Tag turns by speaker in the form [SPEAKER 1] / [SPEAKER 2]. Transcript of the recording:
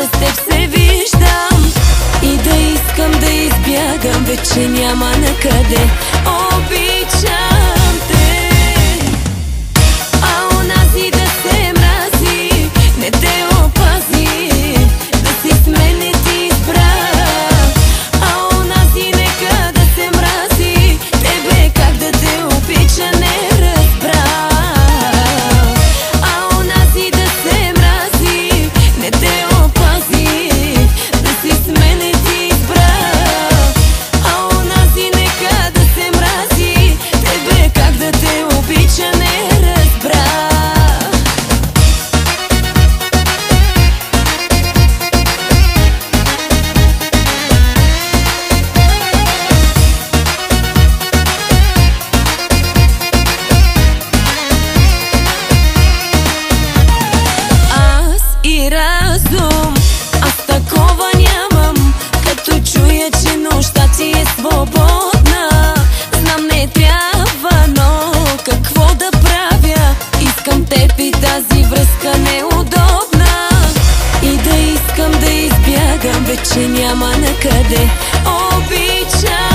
[SPEAKER 1] с теб се виждам и да искам да избягам, вече няма накъде. Обичам те, а онази да се мрази, не те опази, да си с мене ти избра. А онази нека да се мрази, тебе как да те обича не разбра. А онази да се мрази, не те опази, да си с мене ти избра. А онази нека да се мрази, тебе как да те обича не разбра. Аз и разум, аз такова нямам, като чуя, че нощта ти е свободна. Знам не трябва, но какво да правя? Искам теб и тази връзка неудобна, и да искам да избягам, вече няма накъде. Обичам